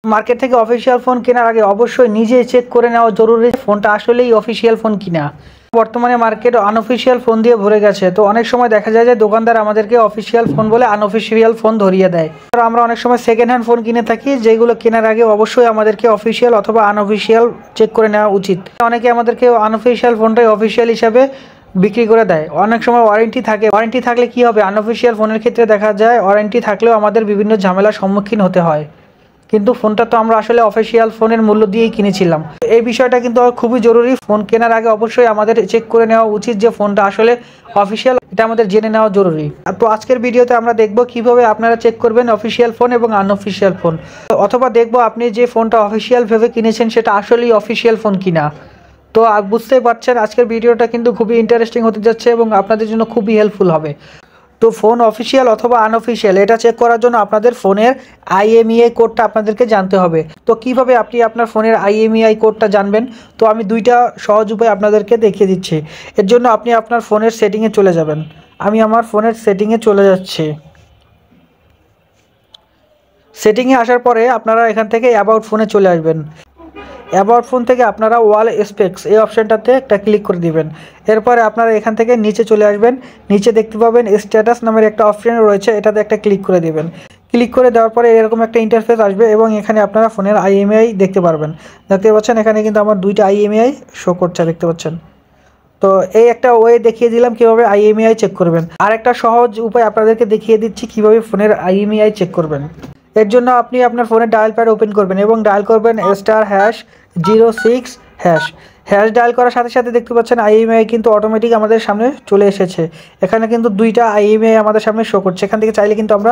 Market থেকে official phone কেনার আগে অবশ্যই নিজে চেক করে নেওয়া জরুরি ফোনটা আসলেই অফিসিয়াল ফোন কিনা। বর্তমানে মার্কেট আনঅফিসিয়াল ফোন দিয়ে ভরে গেছে, তো অনেক সময় দেখা যায় যে দোকানদার আমাদেরকে অফিসিয়াল ফোন বলে আনঅফিসিয়াল ফোন ধরিয়ে দেয়। আমরা অনেক সময় সেকেন্ড হ্যান্ড ফোন কিনে থাকি, যেগুলো কেনার আগে অবশ্যই আমাদেরকে অফিসিয়াল অথবা আনঅফিসিয়াল চেক করে নেওয়া উচিত। অনেকে আমাদেরকে আনঅফিসিয়াল ফোনটাই অফিসিয়াল হিসাবে বিক্রি করে দেয়। অনেক সময় ওয়ারেন্টি থাকে, ওয়ারেন্টি থাকলে কি হবে, আনঅফিসিয়াল ফোনের ক্ষেত্রে দেখা যায় ওয়ারেন্টি থাকলেও আমাদের বিভিন্ন ঝামেলার সম্মুখীন হতে হয়, কিন্তু ফোনটা তো আমরা আসলে অফিসিয়াল ফোনের মূল্য দিয়েই কিনেছিলাম। এই বিষয়টা কিন্তু খুবই জরুরি। ফোন কেনার আগে অবশ্যই আমাদের চেক করে নেওয়া উচিত যে ফোনটা আসলে অফিসিয়াল, এটা আমাদের জেনে নেওয়া জরুরি। তো আজকের ভিডিওতে আমরা দেখব কিভাবে আপনারা চেক করবেন অফিসিয়াল ফোন এবং আনঅফিসিয়াল ফোন, অথবা দেখব আপনি যে ফোনটা অফিসিয়াল ভেবে কিনেছেন সেটা আসলেই অফিসিয়াল ফোন কিনা। তো বুঝতেই পারছেন আজকের ভিডিওটা কিন্তু খুবই ইন্টারেস্টিং হতে যাচ্ছে এবং আপনাদের জন্য খুবই হেল্পফুল হবে। তো ফোন অফিসিয়াল অথবা আনঅফিসিয়াল এটা চেক করার জন্য আপনাদের ফোনের IMEI কোডটা আপনাদেরকে জানতে হবে। তো কিভাবে আপনি আপনার ফোনের IMEI কোডটা জানবেন, তো আমি দুইটা সহজ উপায় আপনাদেরকে দেখিয়ে দিচ্ছি। এর জন্য আপনি আপনার ফোনের সেটিংয়ে চলে যাবেন। আমি আমার ফোনের সেটিংয়ে চলে যাচ্ছি। সেটিংয়ে আসার পরে আপনারা এখান থেকে অ্যাবাউট ফোনে চলে আসবেন। অ্যাবাউট ফোন থেকে আপনারা ওয়াল স্পেক্স এই অপশানটাতে একটা ক্লিক করে দিবেন। এরপরে আপনারা এখান থেকে নিচে চলে আসবেন। নিচে দেখতে পাবেন স্ট্যাটাস নামের একটা অপশান রয়েছে, এটাতে একটা ক্লিক করে দিবেন। ক্লিক করে দেওয়ার পরে এরকম একটা ইন্টারফেস আসবে এবং এখানে আপনারা ফোনের IMEI দেখতে পারবেন। দেখতে পাচ্ছেন এখানে কিন্তু আমার দুইটা IMEI শো করছে, দেখতে পাচ্ছেন। তো এই একটা ওয়ে দেখিয়ে দিলাম কিভাবে IMEI চেক করবেন। আর একটা সহজ উপায় আপনাদেরকে দেখিয়ে দিচ্ছি কিভাবে ফোনের IMEI চেক করবেন। এর জন্য আপনি আপনার ফোনের ডায়াল প্যাড ওপেন করবেন এবং ডায়াল করবেন *#06#। হ্যাশ ডায়াল করার সাথে সাথে দেখতে পাচ্ছেন IMEI কিন্তু অটোমেটিক আমাদের সামনে চলে এসেছে। এখানে কিন্তু দুইটা IMEI আমাদের সামনে শো করছে। এখান থেকে চাইলে কিন্তু আমরা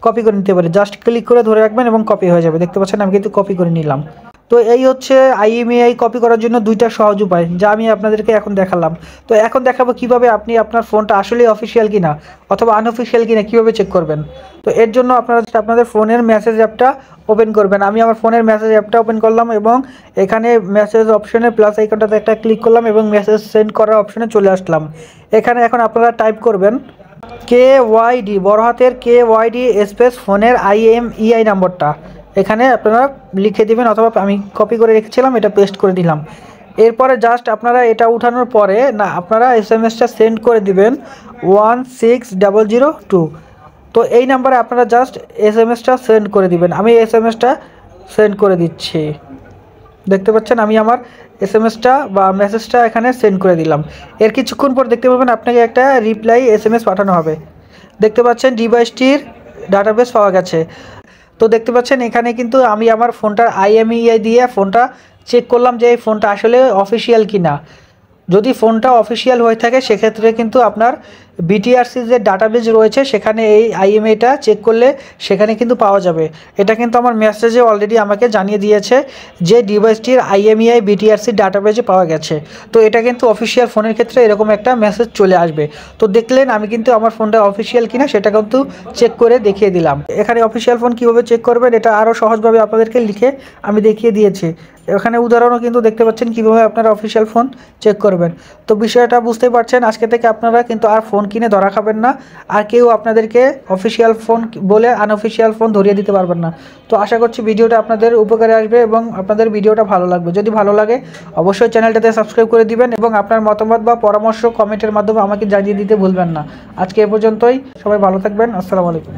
কপি করে নিতে পারি। জাস্ট ক্লিক করে ধরে রাখবেন এবং কপি হয়ে যাবে। দেখতে পাচ্ছেন আমি কিন্তু কপি করে নিলাম। তো এই হচ্ছে IMEI কপি করার জন্য দুইটা সহজ উপায়, যা আমি আপনাদেরকে এখন দেখালাম। তো এখন দেখাবো কিভাবে আপনি আপনার ফোনটা আসলেই অফিসিয়াল কিনা অথবা আনঅফিসিয়াল কিনা কিভাবে চেক করবেন। তো এর জন্য আপনারা আপনাদের ফোনের মেসেজ অ্যাপটা ওপেন করবেন। আমি আমার ফোনের মেসেজ অ্যাপটা ওপেন করলাম এবং এখানে মেসেজ অপশনে প্লাস আইকনটাতে একটা ক্লিক করলাম এবং মেসেজ সেন্ড করার অপশনে চলে আসলাম। এখানে এখন আপনারা টাইপ করবেন KYD, বড় হাতের KYD স্পেস ফোনের IMEI নম্বরটা এখানে আপনারা লিখে দিবেন, অথবা আমি কপি করে রেখেছিলাম এটা পেস্ট করে দিলাম। এরপরে জাস্ট আপনারা এটা উঠানোর পরে না আপনারা SMS-টা সেন্ড করে দিবেন 16002। তো এই নাম্বারে আপনারা জাস্ট SMS-টা সেন্ড করে দিবেন। আমি SMS-টা সেন্ড করে দিচ্ছি। দেখতে পাচ্ছেন আমি আমার SMS-টা বা মেসেজটা এখানে সেন্ড করে দিলাম। এর কিছুক্ষণ পর দেখতে পাবেন আপনাকে একটা রিপ্লাই SMS পাঠানো হবে। দেখতে পাচ্ছেন ডিভাইসটির ডাটাবেস পাওয়া গেছে। তো দেখতে পাচ্ছেন এখানে কিন্তু আমি আমার ফোনটার IMEI দিয়ে ফোনটা চেক করলাম যে এই ফোনটা আসলে অফিসিয়াল কিনা। যদি ফোনটা অফিসিয়াল হয়ে থাকে সেক্ষেত্রে কিন্তু আপনার BTRC যে ডাটাবেস রয়েছে সেখানে এই IMEIটা চেক করলে সেখানে কিন্তু পাওয়া যাবে। এটা কিন্তু আমার মেসেজে অলরেডি আমাকে জানিয়ে দিয়েছে যে ডিভাইসটির IMEI BTRC ডাটাবেসে পাওয়া গেছে। তো এটা কিন্তু অফিসিয়াল ফোনের ক্ষেত্রে এরকম একটা মেসেজ চলে আসবে। তো দেখলেন আমি কিন্তু আমার ফোনটা অফিসিয়াল কিনা সেটা কিন্তু চেক করে দেখিয়ে দিলাম। এখানে অফিসিয়াল ফোন কীভাবে চেক করবেন এটা আরও সহজভাবে আপনাদেরকে লিখে আমি দেখিয়ে দিয়েছি। এখানে উদাহরণও কিন্তু দেখতে পাচ্ছেন কীভাবে আপনারা অফিসিয়াল ফোন চেক করবেন। তো বিষয়টা বুঝতে পারছেন, আজকে থেকে আপনারা কিন্তু আর ফোন কিনে ধরা খাবেন না, আর কেউ আপনাদেরকে অফিসিয়াল ফোন বলে আনঅফিসিয়াল ফোন ধরিয়ে দিতে পারবেন না। তো আশা করছি ভিডিওটা আপনাদের উপকারে আসবে এবং আপনাদের ভিডিওটা ভালো লাগবে। যদি ভালো লাগে অবশ্যই চ্যানেলটাতে সাবস্ক্রাইব করে দিবেন এবং আপনার মতামত বা পরামর্শ কমেন্টের মাধ্যমে আমাকে জানিয়ে দিতে ভুলবেন না। আজকে এ পর্যন্তই, সবাই ভালো থাকবেন। আসসালামু আলাইকুম।